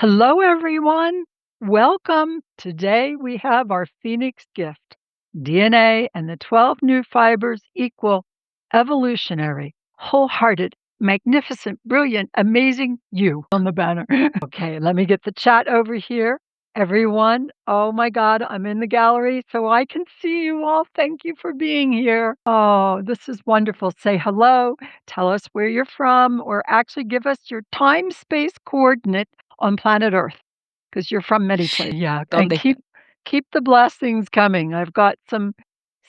Hello, everyone. Welcome. Today we have our Phoenix gift. DNA and the 12 new fibers equal evolutionary, wholehearted, magnificent, brilliant, amazing you on the banner. Okay, let me get the chat over here. Everyone, oh my God, I'm in the gallery so I can see you all. Thank you for being here. Oh, this is wonderful. Say hello, tell us where you're from, or actually give us your time space coordinate on planet Earth because you're from many places. Yeah, and ¿Dónde? keep the blessings coming. I've got some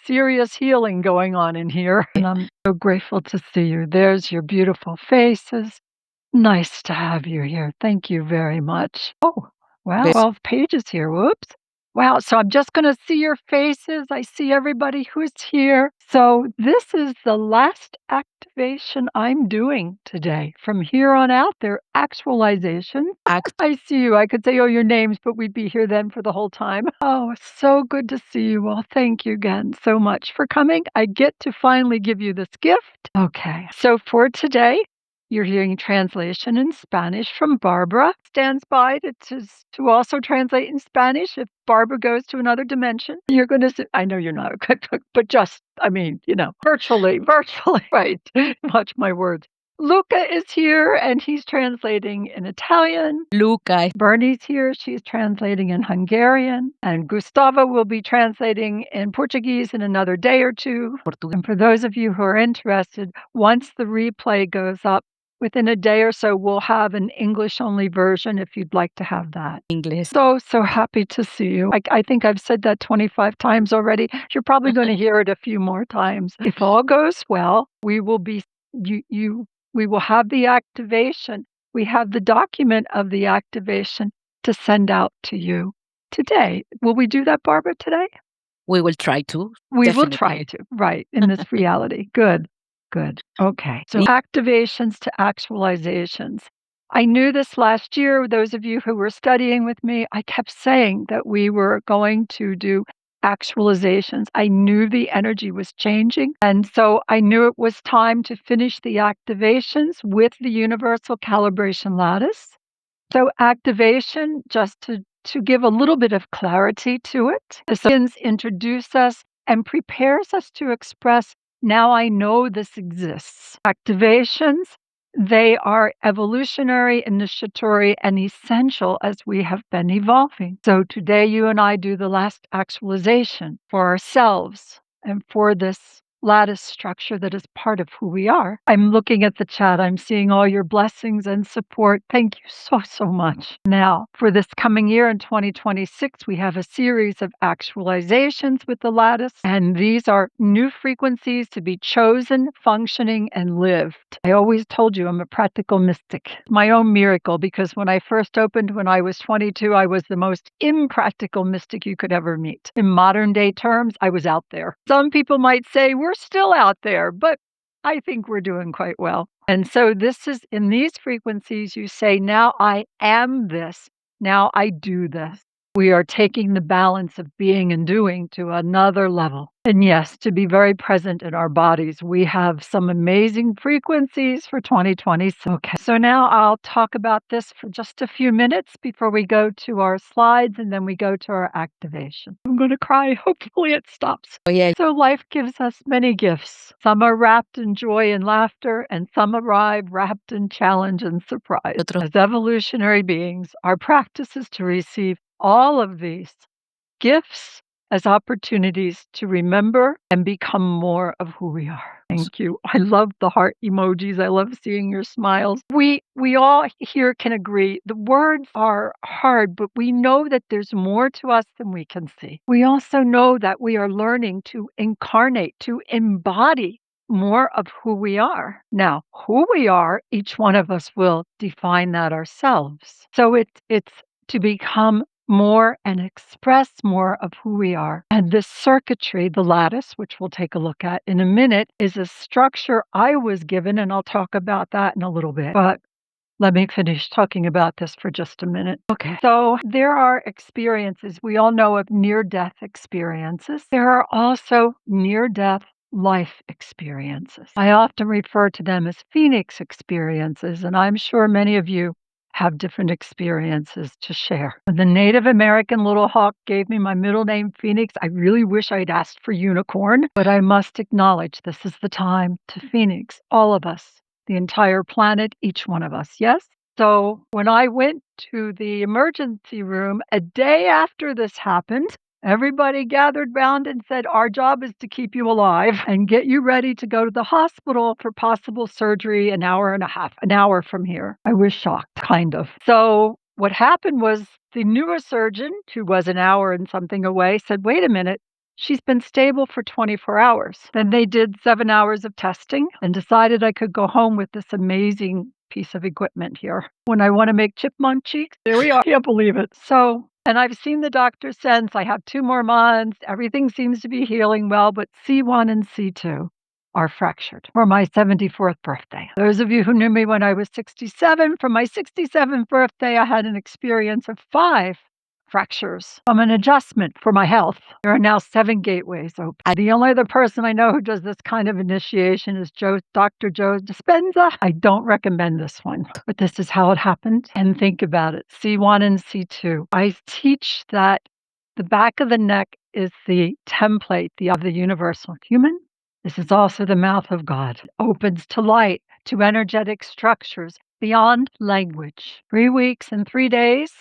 serious healing going on in here, and I'm so grateful to see you. There's your beautiful faces. Nice to have you here. Thank you very much. Oh, wow, Ve- 12 pages here. Whoops. Wow, so I'm just going to see your faces. I see everybody who's here. So this is the last activation I'm doing today. From here on out, they're actualizations. Act. I see you. I could say, oh, your names, but we'd be here then for the whole time. Oh, so good to see you all. Thank you again so much for coming. I get to finally give you this gift. Okay, so for today, you're hearing translation in Spanish from Barbara. Stands by to also translate in Spanish if Barbara goes to another dimension. You're going to, I know you're not a cookbook, but just, virtually, right? Watch my words. Luca is here and he's translating in Italian. Luca. Bernie's here. She's translating in Hungarian. And Gustavo will be translating in Portuguese in another day or two. Portugués. And for those of you who are interested, once the replay goes up, within a day or so, we'll have an English-only version if you'd like to have that. Inglés. So happy to see you. I think I've said that 25 times already. You're probably going to hear it a few more times. If all goes well, we will be we will have the activation. We have the document of the activation to send out to you today. Will we do that, Barbara, today? We will try to. We will Definitely. try to, right, in this reality. Good. Okay. So activations to actualizations. I knew this last year. Those of you who were studying with me, I kept saying that we were going to do actualizations. I knew the energy was changing. And so I knew it was time to finish the activations with the universal calibration lattice. So activation, just to give a little bit of clarity to it, the sins introduce us and prepares us to express, now I know this exists. Activations, they are evolutionary, initiatory, and essential as we have been evolving. So today you and I do the last actualization for ourselves and for this lattice structure that is part of who we are. I'm looking at the chat. I'm seeing all your blessings and support. Thank you so much. Now, for this coming year in 2026, we have a series of actualizations with the lattice, and these are new frequencies to be chosen, functioning, and lived. I always told you I'm a practical mystic. My own miracle, because when I first opened when I was 22, I was the most impractical mystic you could ever meet. In modern day terms, I was out there. Some people might say we're still out there, but I think we're doing quite well. And so this is in these frequencies, you say, now I am this. Now I do this. We are taking the balance of being and doing to another level. And yes, to be very present in our bodies. We have some amazing frequencies for 2020. Okay, so now I'll talk about this for just a few minutes before we go to our slides and then we go to our activation. I'm going to cry. Hopefully it stops. Oh, yeah. So life gives us many gifts. Some are wrapped in joy and laughter, and some arrive wrapped in challenge and surprise. As evolutionary beings, our practice is to receive all of these gifts as opportunities to remember and become more of who we are. Thank you. I love the heart emojis. I love seeing your smiles. We all here can agree the words are hard, but we know that there's more to us than we can see. We also know that we are learning to incarnate, to embody more of who we are. Now, who we are, each one of us will define that ourselves. So it's to become more and express more of who we are. And this circuitry, the lattice, which we'll take a look at in a minute, is a structure I was given, and I'll talk about that in a little bit. But let me finish talking about this for just a minute. Okay. So there are experiences. We all know of near-death experiences. There are also near-death life experiences. I often refer to them as Phoenix experiences, and I'm sure many of you have different experiences to share. When the Native American little hawk gave me my middle name, Phoenix, I really wish I'd asked for unicorn, but I must acknowledge this is the time to Phoenix, all of us, the entire planet, each one of us, yes? So when I went to the emergency room a day after this happened, everybody gathered round and said, our job is to keep you alive and get you ready to go to the hospital for possible surgery an hour from here. I was shocked, kind of. So what happened was the neurosurgeon, who was an hour and something away, said, wait a minute, she's been stable for 24 hours. Then they did 7 hours of testing and decided I could go home with this amazing piece of equipment here. When I want to make chipmunk cheeks, there we are. Can't believe it. So, and I've seen the doctor since. I have 2 more months. Everything seems to be healing well, but C1 and C2 are fractured for my 74th birthday. Those of you who knew me when I was 67, for my 67th birthday, I had an experience of 5 fractures from an adjustment for my health. There are now 7 gateways open. The only other person I know who does this kind of initiation is Dr. Joe Dispenza. I don't recommend this one, but this is how it happened. And think about it, C1 and C2. I teach that the back of the neck is the template of the universal human. This is also the mouth of God. It opens to light, to energetic structures beyond language. 3 weeks and 3 days.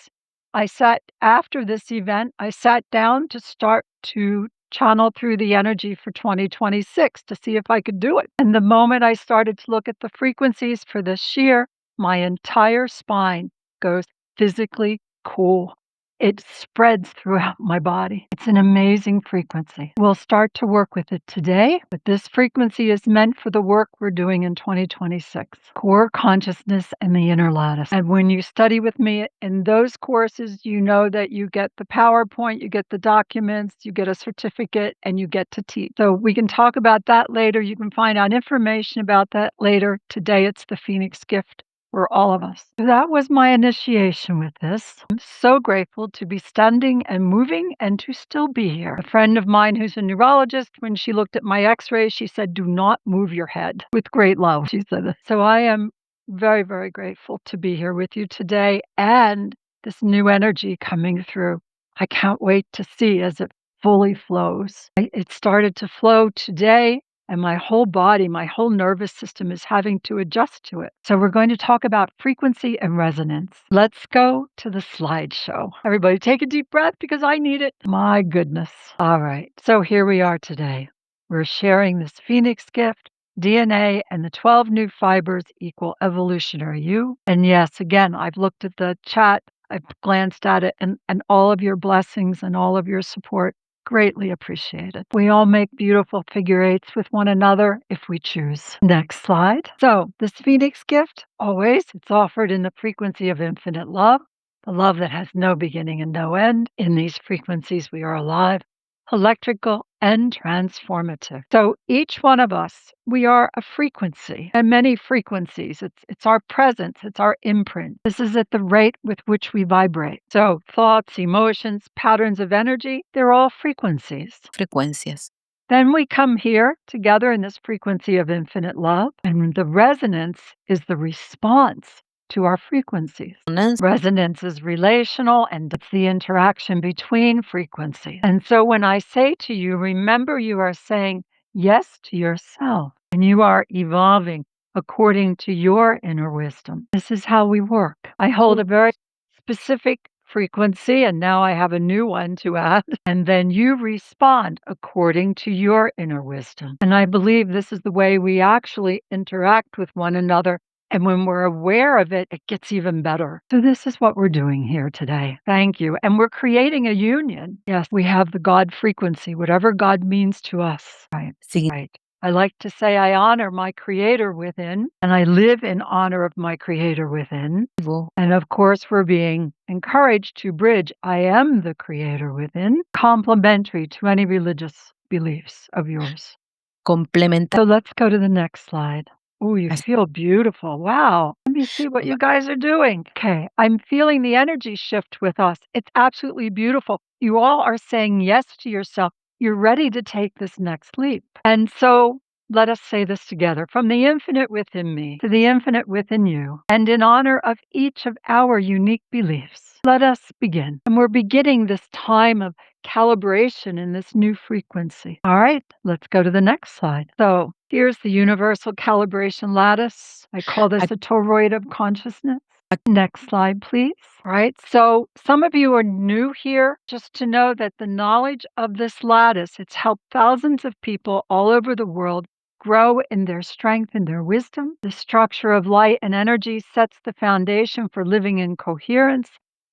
After this event, I sat down to start to channel through the energy for 2026 to see if I could do it. And the moment I started to look at the frequencies for this year, my entire spine goes physically cool. It spreads throughout my body. It's an amazing frequency. We'll start to work with it today, but this frequency is meant for the work we're doing in 2026. Core consciousness and the inner lattice. And when you study with me in those courses, you know that you get the PowerPoint, you get the documents, you get a certificate, and you get to teach. So we can talk about that later. You can find out information about that later. Today, it's the Phoenix gift for all of us. So that was my initiation with this. I'm so grateful to be standing and moving and to still be here. A friend of mine who's a neurologist, when she looked at my x-rays, she said, do not move your head. With great love, she said. So I am very, very grateful to be here with you today and this new energy coming through. I can't wait to see as it fully flows. It started to flow today. And my whole body, my whole nervous system is having to adjust to it. So we're going to talk about frequency and resonance. Let's go to the slideshow. Everybody take a deep breath because I need it. My goodness. All right. So here we are today. We're sharing this Phoenix gift, DNA, and the 12 new fibers equal evolutionary you. And yes, again, I've looked at the chat. I've glanced at it and all of your blessings and all of your support. Greatly appreciated. We all make beautiful figure eights with one another if we choose. Next slide. So this Phoenix gift, always, it's offered in the frequency of infinite love, the love that has no beginning and no end. In these frequencies, we are alive, electrical, and transformative. So each one of us, we are a frequency and many frequencies. It's our presence, it's our imprint. This is at the rate with which we vibrate. So thoughts, emotions, patterns of energy, they're all frequencies. Frecuencias. Then we come here together in this frequency of infinite love, and the resonance is the response to our frequencies. Resonance is relational, and it's the interaction between frequencies. And so when I say to you, remember you are saying yes to yourself, and you are evolving according to your inner wisdom. This is how we work. I hold a very specific frequency, and now I have a new one to add. And then you respond according to your inner wisdom. And I believe this is the way we actually interact with one another. And when we're aware of it, it gets even better. So this is what we're doing here today. Thank you. And we're creating a union. Yes, we have the God frequency, whatever God means to us. Right. Right. I like to say I honor my creator within, and I live in honor of my creator within. And of course, we're being encouraged to bridge I am the creator within, complementary to any religious beliefs of yours. Complementa. So let's go to the next slide. Oh, you feel beautiful. Wow. Let me see what you guys are doing. Okay. I'm feeling the energy shift with us. It's absolutely beautiful. You all are saying yes to yourself. You're ready to take this next leap. And so let us say this together. From the infinite within me to the infinite within you, and in honor of each of our unique beliefs, let us begin. And we're beginning this time of calibration in this new frequency. All right, let's go to the next slide. So here's the universal calibration lattice. I call this a toroid of consciousness. Next slide, please. All right, so some of you are new here. Just to know that the knowledge of this lattice, it's helped thousands of people all over the world grow in their strength and their wisdom. The structure of light and energy sets the foundation for living in coherence.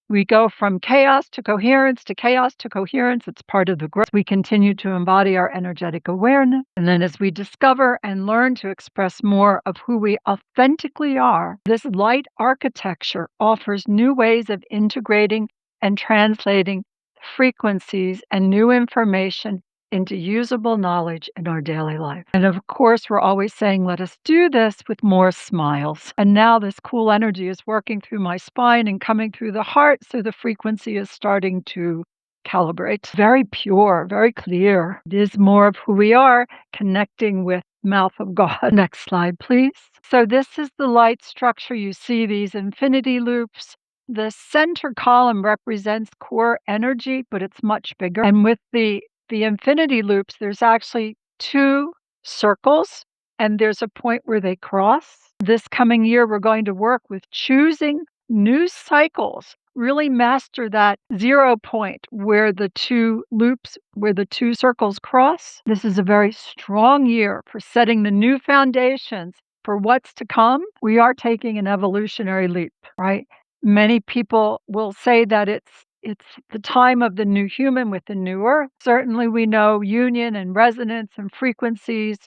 We go from chaos to coherence to chaos to coherence. It's part of the growth. We continue to embody our energetic awareness. And then as we discover and learn to express more of who we authentically are, this light architecture offers new ways of integrating and translating frequencies and new information into usable knowledge in our daily life. And of course, we're always saying, let us do this with more smiles. And now this cool energy is working through my spine and coming through the heart, so the frequency is starting to calibrate. Very pure, very clear. It is more of who we are, connecting with mouth of God. Next slide, please. So this is the light structure. You see these infinity loops. The center column represents core energy, but it's much bigger. And with the infinity loops, there's actually 2 circles, and there's a point where they cross. This coming year, we're going to work with choosing new cycles, really master that 0 point where the 2 loops, where the 2 circles cross. This is a very strong year for setting the new foundations for what's to come. We are taking an evolutionary leap, right? Many people will say that it's the time of the new human with the new earth. Certainly, we know union and resonance and frequencies.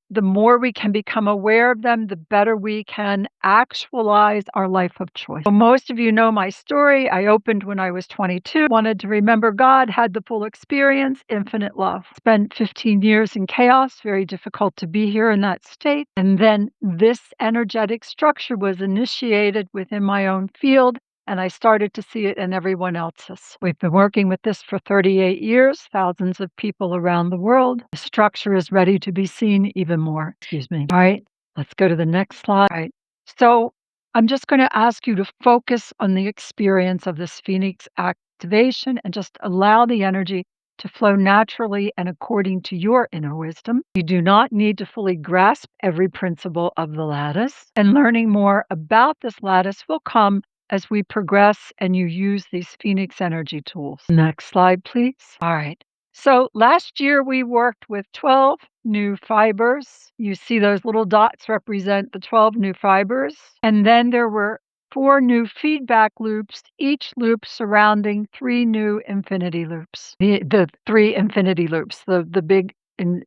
The more we can become aware of them, the better we can actualize our life of choice. So most of you know my story. I opened when I was 22, wanted to remember God, had the full experience, infinite love. Spent 15 years in chaos, very difficult to be here in that state. And then this energetic structure was initiated within my own field, and I started to see it in everyone else's. We've been working with this for 38 years, thousands of people around the world. The structure is ready to be seen even more. Excuse me. All right, let's go to the next slide. All right. So I'm just going to ask you to focus on the experience of this Phoenix activation and just allow the energy to flow naturally and according to your inner wisdom. You do not need to fully grasp every principle of the lattice, and learning more about this lattice will come as we progress and you use these Phoenix energy tools. Next slide, please. All right. So last year we worked with 12 new fibers. You see those little dots represent the 12 new fibers. And then there were 4 new feedback loops, each loop surrounding 3 new infinity loops. The 3 infinity loops, the big, and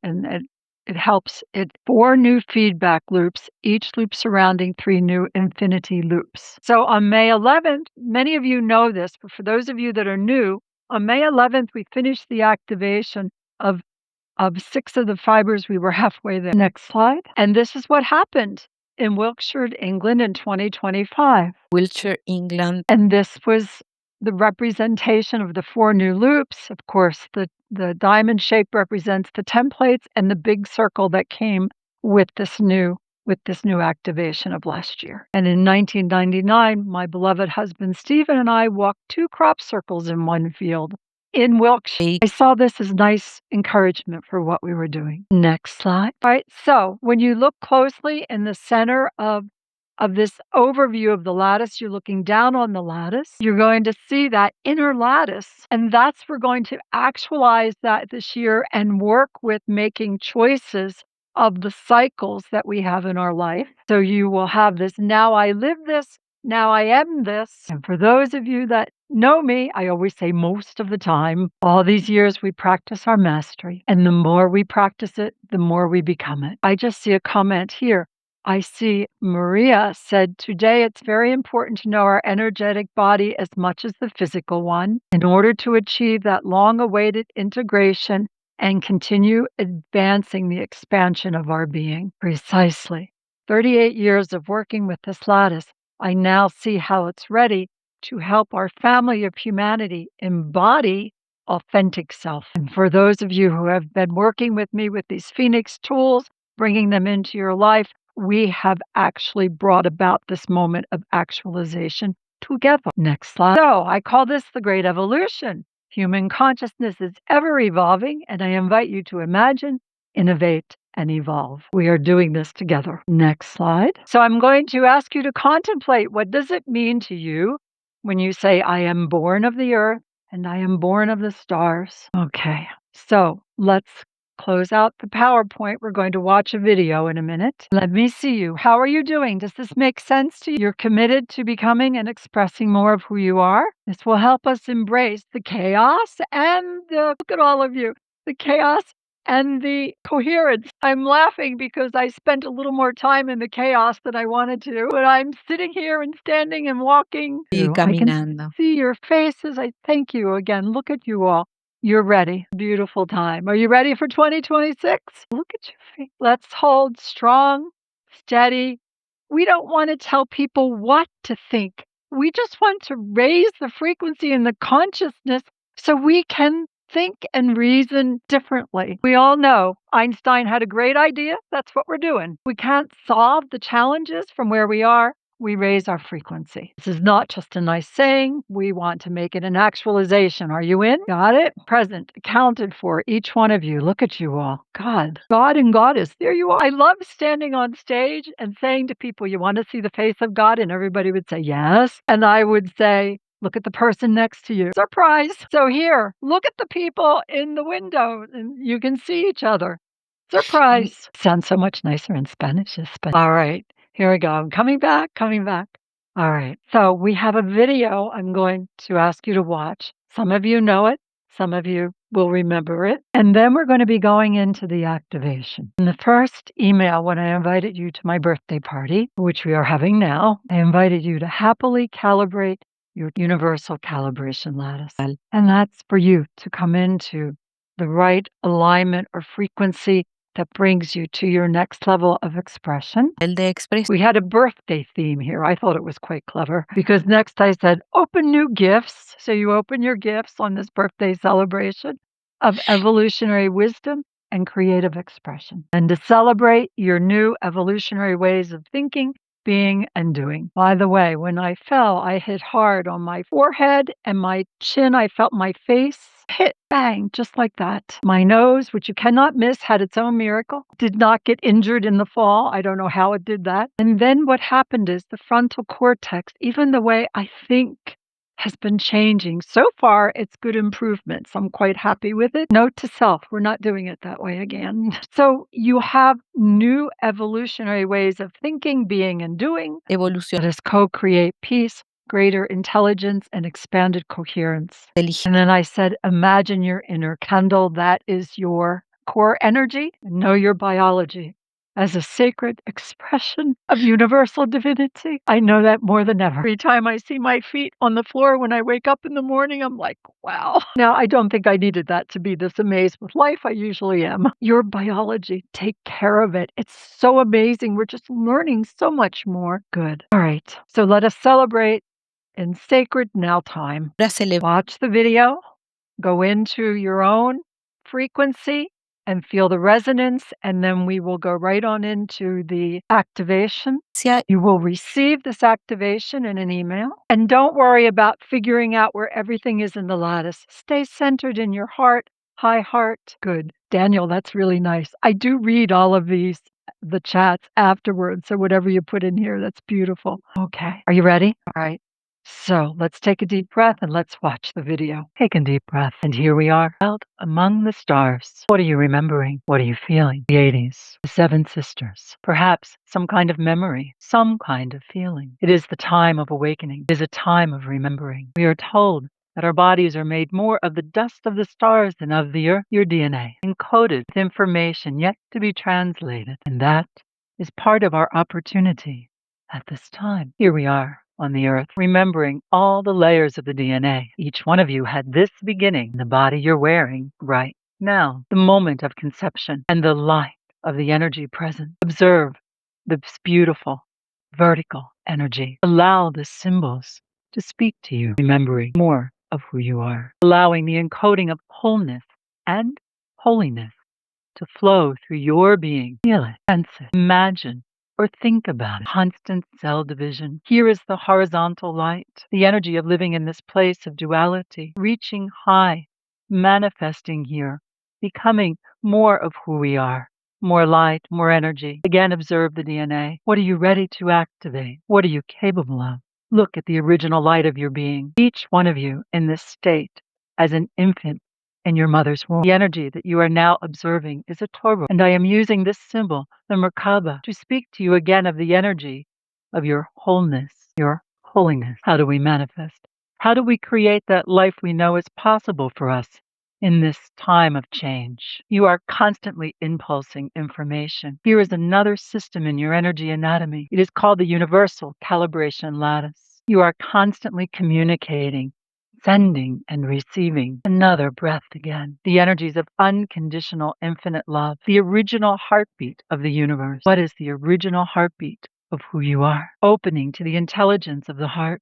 it helps. 4 new feedback loops, each loop surrounding 3 new infinity loops. So on May 11th, many of you know this, but for those of you that are new, on May 11th, we finished the activation of 6 of the fibers. We were halfway there. Next slide. And this is what happened in Wiltshire, England in 2025. Wiltshire, England. And this was the representation of the 4 new loops. Of course, the diamond shape represents the templates, and the big circle that came with this new activation of last year. And in 1999, my beloved husband Stephen and I walked 2 crop circles in one field in Wiltshire. I saw this as nice encouragement for what we were doing. Next slide. All right, so when you look closely in the center of this overview of the lattice, you're looking down on the lattice, you're going to see that inner lattice, and we're going to actualize that this year and work with making choices of the cycles that we have in our life. So you will have this, now I live this, now I am this. And for those of you that know me, I always say most of the time, all these years we practice our mastery. And the more we practice it, the more we become it. I just see a comment here. I see Maria said, today it's very important to know our energetic body as much as the physical one in order to achieve that long-awaited integration and continue advancing the expansion of our being. Precisely. 38 years of working with this lattice, I now see how it's ready to help our family of humanity embody authentic self. And for those of you who have been working with me with these Phoenix tools, bringing them into your life, we have actually brought about this moment of actualization together. Next slide. So I call this the Great Evolution. Human consciousness is ever evolving, and I invite you to imagine, innovate, and evolve. We are doing this together. Next slide. So I'm going to ask you to contemplate, what does it mean to you when you say, I am born of the earth and I am born of the stars? Okay, so let's close out the PowerPoint. We're going to watch a video in a minute. Let me see you. How are you doing? Does this make sense to you? You're committed to becoming and expressing more of who you are? This will help us embrace the chaos and look at all of you, the chaos and the coherence. I'm laughing because I spent a little more time in the chaos than I wanted to, but I'm sitting here and standing and walking. Y I can caminando. see your faces. I thank you again. Look at you all. You're ready. Beautiful time. Are you ready for 2026? Look at your feet. Let's hold strong, steady. We don't want to tell people what to think. We just want to raise the frequency and the consciousness so we can think and reason differently. We all know Einstein had a great idea. That's what we're doing. We can't solve the challenges from where we are. We raise our frequency. This is not just a nice saying. We want to make it an actualization. Are you in? Got it? Present, accounted for, each one of you. Look at you all. God and Goddess. There you are. I love standing on stage and saying to people, you want to see the face of God? And everybody would say, yes. And I would say, look at the person next to you. Surprise. So here, look at the people in the window and you can see each other. Surprise. Sounds so much nicer in Spanish. All right. Here we go. I'm coming back. All right. So we have a video I'm going to ask you to watch. Some of you know it. Some of you will remember it. And then we're going to be going into the activation. In the first email, when I invited you to my birthday party, which we are having now, I invited you to happily calibrate your universal calibration lattice. And that's for you to come into the right alignment or frequency that brings you to your next level of expression. El de expresión. We had a birthday theme here. I thought it was quite clever because next I said, open new gifts. So you open your gifts on this birthday celebration of evolutionary wisdom and creative expression, and to celebrate your new evolutionary ways of thinking, being, and doing. By the way, when I fell, I hit hard on my forehead and my chin. I felt my face hit, bang, just like that. My nose, which you cannot miss, had its own miracle. Did not get injured in the fall. I don't know how it did that. And then what happened is the frontal cortex, even the way I think, has been changing. So far, it's good improvements. I'm quite happy with it. Note to self, we're not doing it that way again. So you have new evolutionary ways of thinking, being, and doing. Evolución. Let us co-create peace, greater intelligence, and expanded coherence. And then I said, imagine your inner candle. That is your core energy. And know your biology as a sacred expression of universal divinity. I know that more than ever. Every time I see my feet on the floor when I wake up in the morning, I'm like, wow. Now, I don't think I needed that to be this amazed with life. I usually am. Your biology, take care of it. It's so amazing. We're just learning so much more. Good. All right. So let us celebrate in sacred now time. Watch the video, go into your own frequency and feel the resonance, and then we will go right on into the activation. You will receive this activation in an email. And don't worry about figuring out where everything is in the lattice. Stay centered in your heart, high heart. Good. Daniel, that's really nice. I do read all of these, the chats afterwards. So whatever you put in here, that's beautiful. Okay. Are you ready? All right. So let's take a deep breath and let's watch the video. Take a deep breath. And here we are out among the stars. What are you remembering? What are you feeling? The 80s, the Seven Sisters, perhaps some kind of memory, some kind of feeling. It is the time of awakening. It is a time of remembering. We are told that our bodies are made more of the dust of the stars than of the earth. Your DNA, encoded with information yet to be translated. And that is part of our opportunity at this time. Here we are on the earth, remembering all the layers of the DNA. Each one of you had this beginning, the body you're wearing right now, the moment of conception, and the light of the energy present. Observe this beautiful vertical energy. Allow the symbols to speak to you, remembering more of who you are, allowing the encoding of wholeness and holiness to flow through your being. Feel it, sense it, imagine, or think about it. Constant cell division. Here is the horizontal light, the energy of living in this place of duality, reaching high, manifesting here, becoming more of who we are. More light, more energy. Again, observe the DNA. What are you ready to activate? What are you capable of? Look at the original light of your being. Each one of you in this state as an infant in your mother's womb. The energy that you are now observing is a Toro, and I am using this symbol, the Merkaba, to speak to you again of the energy of your wholeness, your holiness. How do we manifest? How do we create that life we know is possible for us in this time of change? You are constantly impulsing information. Here is another system in your energy anatomy. It is called the universal calibration lattice. You are constantly communicating, sending and receiving. Another breath again. The energies of unconditional infinite love. The original heartbeat of the universe. What is the original heartbeat of who you are? Opening to the intelligence of the heart.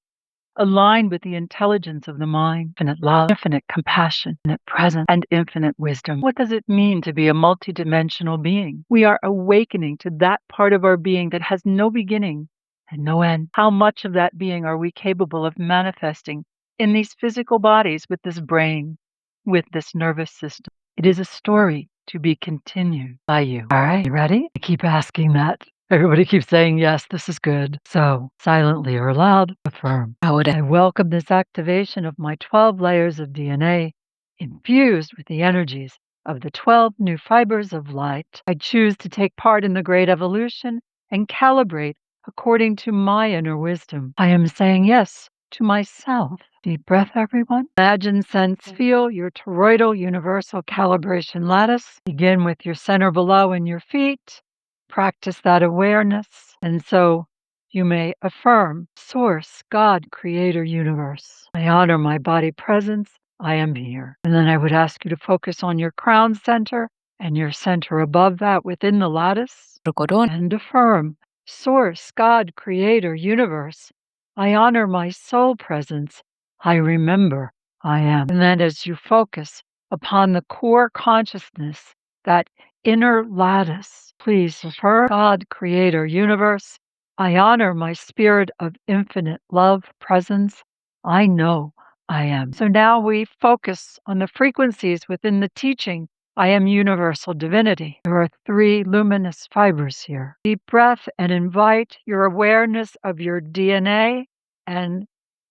Aligned with the intelligence of the mind. Infinite love, infinite compassion, infinite presence, and infinite wisdom. What does it mean to be a multidimensional being? We are awakening to that part of our being that has no beginning and no end. How much of that being are we capable of manifesting in these physical bodies with this brain, with this nervous system? It is a story to be continued by you. All right, you ready? I keep asking that. Everybody keeps saying, yes, this is good. So, silently or loud, affirm. Ahora, I welcome this activation of my 12 layers of DNA infused with the energies of the 12 new fibers of light. I choose to take part in the great evolution and calibrate according to my inner wisdom. I am saying yes to myself. Deep breath, everyone. Imagine, sense, feel your toroidal universal calibration lattice. Begin with your center below and your feet. Practice that awareness. And so you may affirm, Source, God, Creator, Universe. I honor my body presence. I am here. And then I would ask you to focus on your crown center and your center above that within the lattice. corona, And affirm, Source, God, Creator, Universe. I honor my soul presence. I remember I am. And then as you focus upon the core consciousness, that inner lattice, please affirm, God, Creator, Universe. I honor my spirit of infinite love, presence. I know I am. So now we focus on the frequencies within the teaching. I am universal divinity. There are 3 luminous fibers here. Deep breath and invite your awareness of your DNA and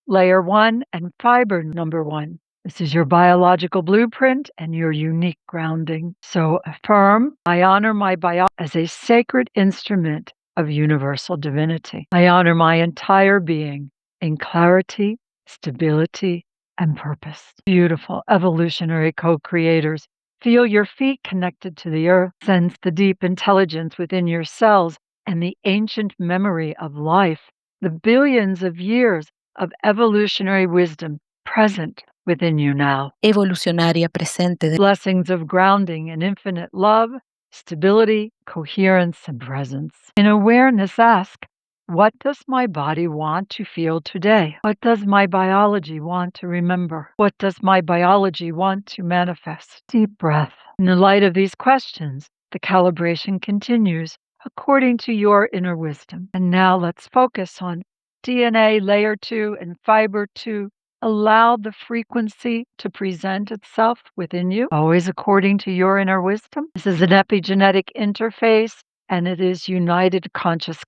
layer 1 and fiber number 1. This is your biological blueprint and your unique grounding. So affirm, I honor my bio as a sacred instrument of universal divinity. I honor my entire being in clarity, stability, and purpose. Beautiful evolutionary co-creators. Feel your feet connected to the earth. Sense the deep intelligence within your cells and the ancient memory of life, the billions of years of evolutionary wisdom present within you now. evolucionaria presente de Blessings of grounding and infinite love, stability, coherence, and presence. In awareness, ask, what does my body want to feel today? What does my biology want to remember? What does my biology want to manifest? Deep breath. In the light of these questions, the calibration continues according to your inner wisdom. And now let's focus on DNA layer 2 and fiber 2. Allow the frequency to present itself within you, always according to your inner wisdom. This is an epigenetic interface, and it is united conscious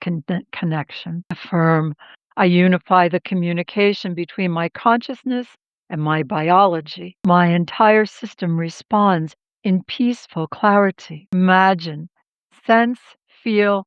connection. Affirm, I unify the communication between my consciousness and my biology. My entire system responds in peaceful clarity. Imagine, sense, feel,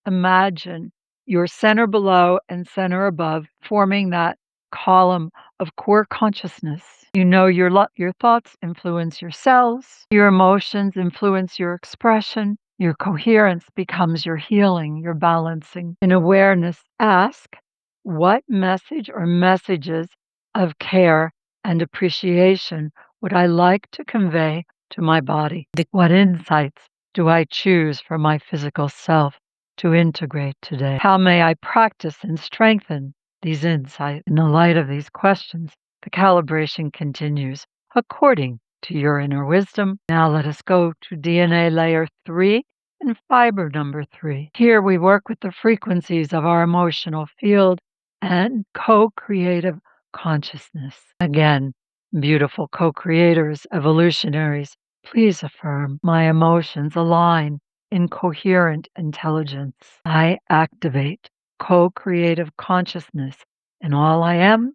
imagine your center below and center above forming that column of core consciousness. You know your thoughts influence your cells, your emotions influence your expression, your coherence becomes your healing, your balancing. In awareness, ask, what message or messages of care and appreciation would I like to convey to my body? What insights do I choose for my physical self to integrate today? How may I practice and strengthen these insights? In the light of these questions, the calibration continues according to your inner wisdom. Now let us go to DNA layer 3 and fiber number 3. Here we work with the frequencies of our emotional field and co-creative consciousness. Again, beautiful co-creators, evolutionaries, please affirm my emotions align in coherent intelligence. I activate co-creative consciousness in all I am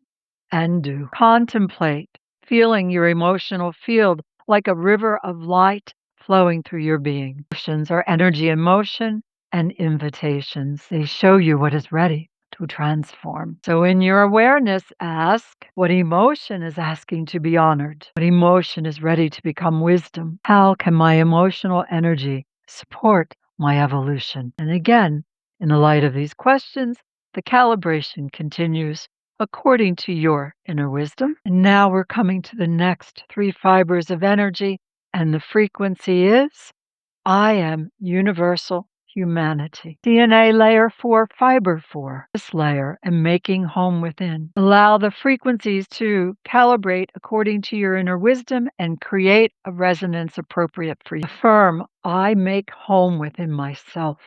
and do. Contemplate feeling your emotional field like a river of light flowing through your being. Emotions are energy in motion and invitations. They show you what is ready to transform. So in your awareness, ask what emotion is asking to be honored. What emotion is ready to become wisdom? How can my emotional energy support my evolution? And again, in the light of these questions, the calibration continues according to your inner wisdom. And now we're coming to the next 3 fibers of energy, and the frequency is I am universal humanity. DNA layer 4, fiber 4. This layer and making home within. Allow the frequencies to calibrate according to your inner wisdom and create a resonance appropriate for you. Affirm, I make home within myself.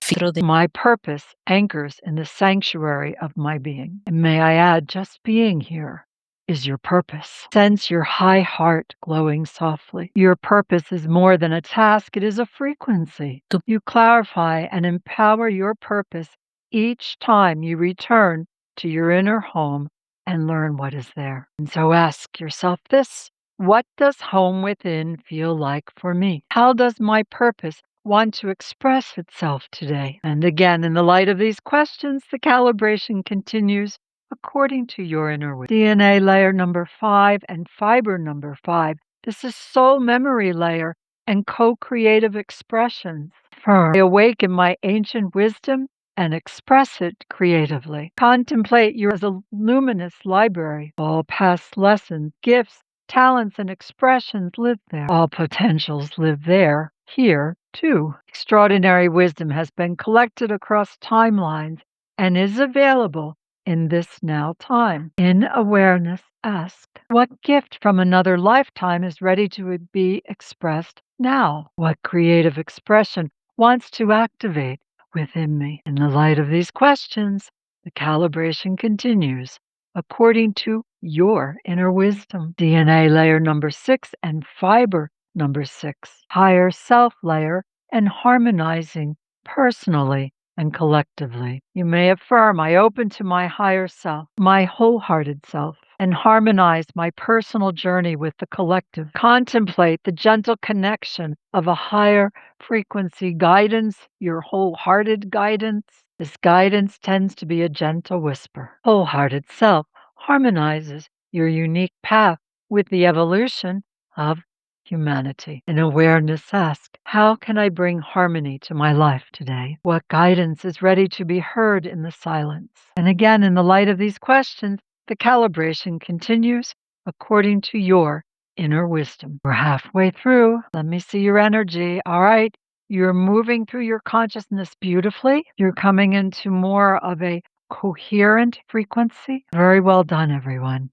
My purpose anchors in the sanctuary of my being. And may I add, just being here is your purpose. Sense your high heart glowing softly. Your purpose is more than a task, it is a frequency. You clarify and empower your purpose each time you return to your inner home and learn what is there. And so ask yourself this: what does home within feel like for me? How does my purpose want to express itself today? And again, in the light of these questions, the calibration continues according to your inner wisdom. DNA layer number 5 and fiber number 5. This is soul memory layer and co-creative expressions. I awaken my ancient wisdom and express it creatively. Contemplate you as a luminous library. All past lessons, gifts, talents, and expressions live there. All potentials live there, here, too. Extraordinary wisdom has been collected across timelines and is available in this now time. In awareness, ask, what gift from another lifetime is ready to be expressed now? What creative expression wants to activate within me? In the light of these questions, the calibration continues according to your inner wisdom. DNA layer number 6 and fiber number 6. Higher self layer and harmonizing personally and collectively. You may affirm, I open to my higher self, my wholehearted self, and harmonize my personal journey with the collective. Contemplate the gentle connection of a higher frequency guidance, your wholehearted guidance. This guidance tends to be a gentle whisper. Wholehearted self harmonizes your unique path with the evolution of humanity. In awareness, ask, how can I bring harmony to my life today? What guidance is ready to be heard in the silence? And again, in the light of these questions, the calibration continues according to your inner wisdom. We're halfway through. Let me see your energy. All right. You're moving through your consciousness beautifully. You're coming into more of a coherent frequency. Very well done, everyone.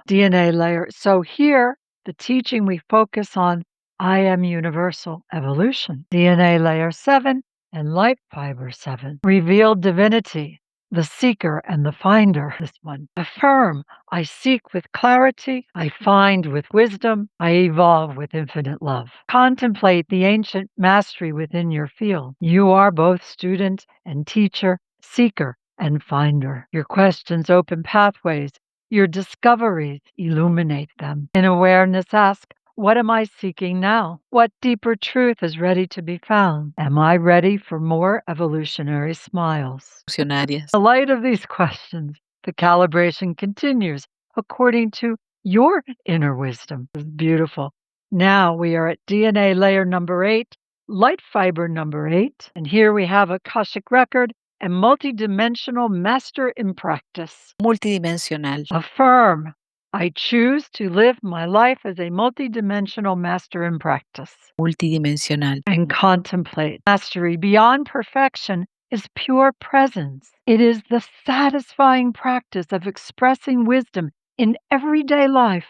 DNA layer. So here, the teaching we focus on I am universal evolution. DNA layer 7 and light fiber 7. Revealed divinity, the seeker and the finder. This one. Affirm, I seek with clarity, I find with wisdom, I evolve with infinite love. Contemplate the ancient mastery within your field. You are both student and teacher, seeker and finder. Your questions open pathways. Your discoveries illuminate them. In awareness, ask, what am I seeking now? What deeper truth is ready to be found? Am I ready for more evolutionary smiles? In the light of these questions, the calibration continues according to your inner wisdom. It's beautiful. Now we are at DNA layer number 8, light fiber number 8, and here we have a Akashic record and multidimensional master in practice. Multidimensional. Affirm, I choose to live my life as a multidimensional master in practice. Multidimensional. And contemplate. Mastery beyond perfection is pure presence. It is the satisfying practice of expressing wisdom in everyday life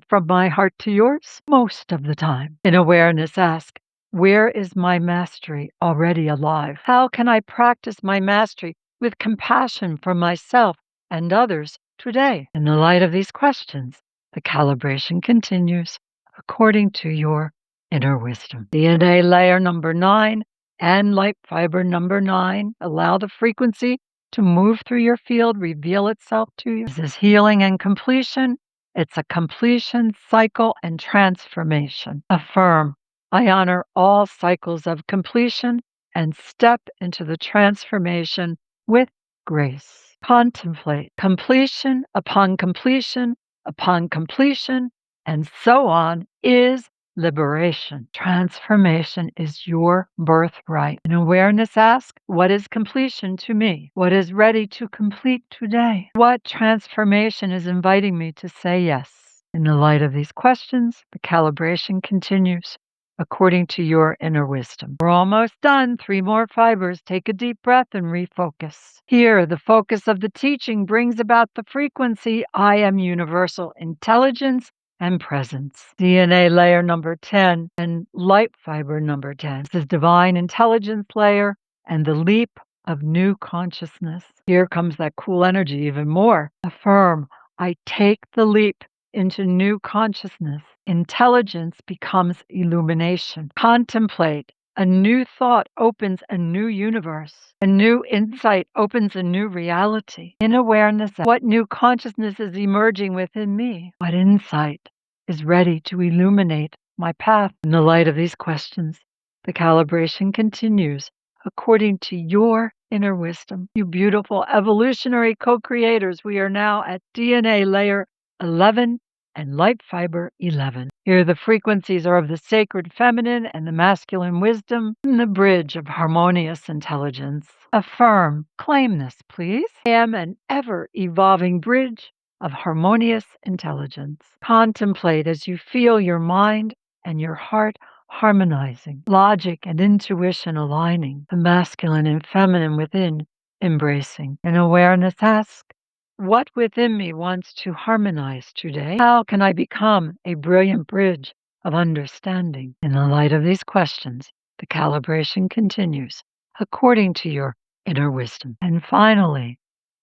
from my heart to yours most of the time. In awareness, ask, where is my mastery already alive? How can I practice my mastery with compassion for myself and others today? In the light of these questions, the calibration continues according to your inner wisdom. DNA layer number 9 and light fiber number 9 allow the frequency to move through your field, reveal itself to you. This is healing and completion. It's a completion, cycle, and transformation. Affirm, I honor all cycles of completion and step into the transformation with grace. Contemplate completion upon completion upon completion, and so on is liberation. Transformation is your birthright. In awareness, ask, what is completion to me? What is ready to complete today? What transformation is inviting me to say yes? In the light of these questions, the calibration continues according to your inner wisdom. We're almost done. 3 more fibers. Take a deep breath and refocus. Here, the focus of the teaching brings about the frequency I am universal intelligence and presence. DNA layer number 10 and light fiber number 10. This is divine intelligence layer and the leap of new consciousness. Here comes that cool energy even more. Affirm, I take the leap into new consciousness. Intelligence becomes illumination. Contemplate. A new thought opens a new universe. A new insight opens a new reality. In awareness, what new consciousness is emerging within me? What insight is ready to illuminate my path? In the light of these questions, the calibration continues according to your inner wisdom. You beautiful evolutionary co-creators, we are now at DNA layer 11 and light fiber 11. Here the frequencies are of the sacred feminine and the masculine wisdom and the bridge of harmonious intelligence. Affirm, claim this, please. I am an ever-evolving bridge of harmonious intelligence. Contemplate as you feel your mind and your heart harmonizing, logic and intuition aligning, the masculine and feminine within embracing. In awareness, ask, what within me wants to harmonize today? How can I become a brilliant bridge of understanding? In the light of these questions, the calibration continues according to your inner wisdom. And finally,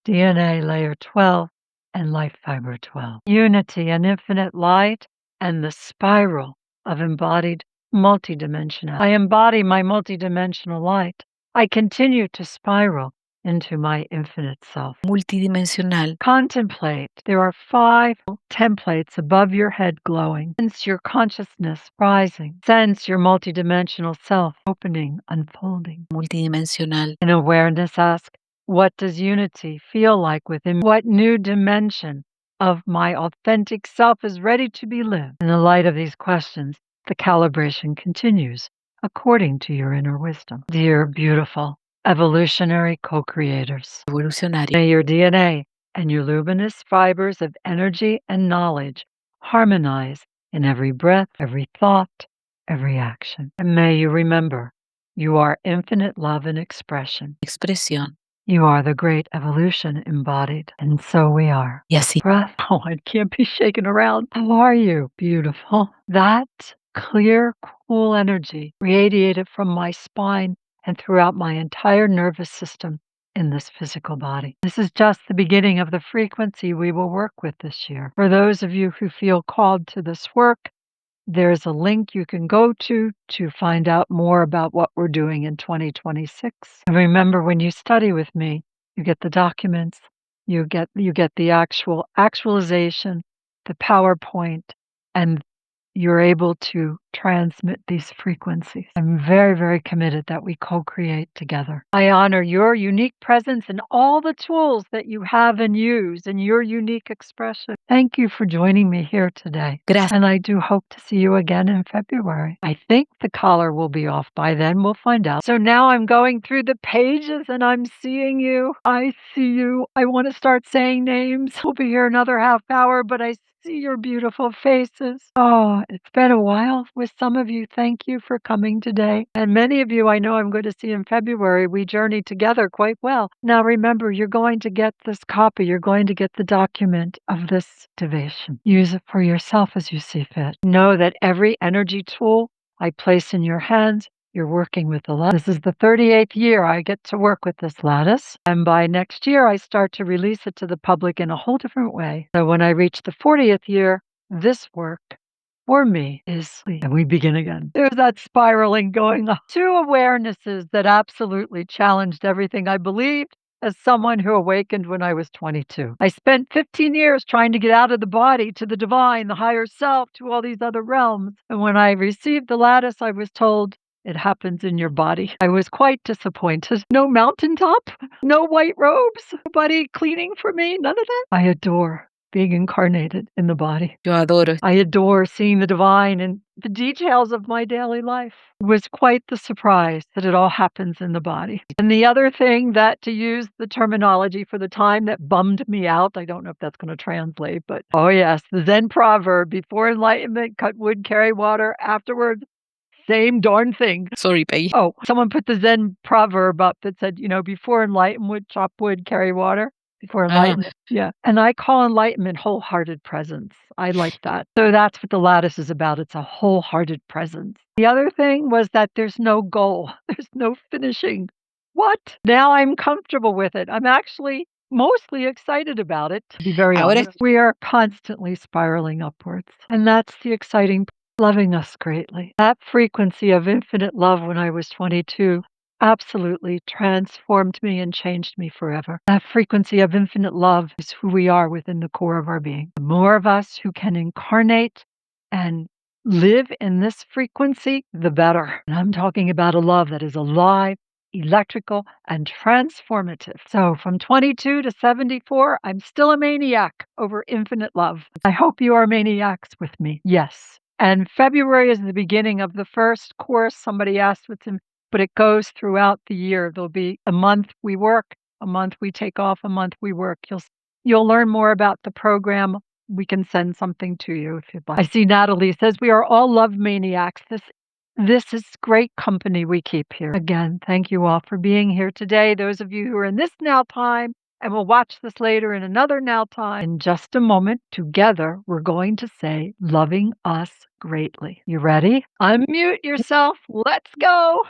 DNA layer 12 and light fiber 12. Unity and infinite light and the spiral of embodied multidimensional. I embody my multidimensional light. I continue to spiral into my infinite self. Multidimensional. Contemplate. There are 5 templates above your head glowing. Sense your consciousness rising. Sense your multidimensional self opening, unfolding. Multidimensional. In awareness, ask, what does unity feel like within me? What new dimension of my authentic self is ready to be lived? In the light of these questions, the calibration continues according to your inner wisdom. Dear beautiful evolutionary co-creators, Evolucionario. may your DNA and your luminous fibers of energy and knowledge harmonize in every breath, every thought, every action. And may you remember, you are infinite love and expression. Expresión. You are the great evolution embodied, and so we are. Y así. Breath. Oh, I can't be shaken around. How are you, beautiful? That clear, cool energy radiated from my spine and throughout my entire nervous system in this physical body. This is just the beginning of the frequency we will work with this year. For those of you who feel called to this work, there's a link you can go to find out more about what we're doing in 2026. And remember, when you study with me, you get the documents, you get the actualization, the PowerPoint, and you're able to transmit these frequencies. I'm very, very committed that we co-create together. I honor your unique presence and all the tools that you have and use in your unique expression. Thank you for joining me here today. Gracias. And I do hope to see you again in February. I think the collar will be off by then. We'll find out. So now I'm going through the pages and I'm seeing you. I see you. I want to start saying names. We'll be here another half hour, but I see your beautiful faces. Oh, it's been a while with some of you. Thank you for coming today. And many of you I know I'm going to see in February. We journeyed together quite well. Now remember, you're going to get this copy. You're going to get the document of this activation. Use it for yourself as you see fit. Know that every energy tool I place in your hands, you're working with the lattice. This is the 38th year I get to work with this lattice. And by next year, I start to release it to the public in a whole different way. So when I reach the 40th year, this work for me is, and we begin again. There's that spiraling going on. Two awarenesses that absolutely challenged everything I believed as someone who awakened when I was 22. I spent 15 years trying to get out of the body to the divine, the higher self, to all these other realms. And when I received the lattice, I was told, it happens in your body. I was quite disappointed. No mountaintop, no white robes, nobody cleaning for me, none of that. I adore being incarnated in the body. Yo adoro. I adore seeing the divine in the details of my daily life. It was quite the surprise that it all happens in the body. And the other thing that, to use the terminology for the time that bummed me out, I don't know if that's going to translate, but oh yes, the Zen proverb, before enlightenment, cut wood, carry water, afterwards, same darn thing. Sorry, Peggy. Oh, someone put the Zen proverb up that said, before enlightenment, chop wood, carry water. Before enlightenment. Yeah. And I call enlightenment wholehearted presence. I like that. So that's what the lattice is about. It's a wholehearted presence. The other thing was that there's no goal. There's no finishing. What? Now I'm comfortable with it. I'm actually mostly excited about it, to be very honest. We are constantly spiraling upwards. And that's the exciting part. Loving us greatly. That frequency of infinite love when I was 22 absolutely transformed me and changed me forever. That frequency of infinite love is who we are within the core of our being. The more of us who can incarnate and live in this frequency, the better. And I'm talking about a love that is alive, electrical, and transformative. So from 22 to 74, I'm still a maniac over infinite love. I hope you are maniacs with me. Yes. And February is the beginning of the first course. Somebody asked what's in, but it goes throughout the year. There'll be a month we work, a month we take off, a month we work. You'll learn more about the program. We can send something to you if you'd like. I see Natalie says we are all love maniacs. This is great company we keep here. Again, thank you all for being here today. Those of you who are in this now time and we'll watch this later in another now time. In just a moment, together, we're going to say, loving us greatly. You ready? Unmute yourself. Let's go.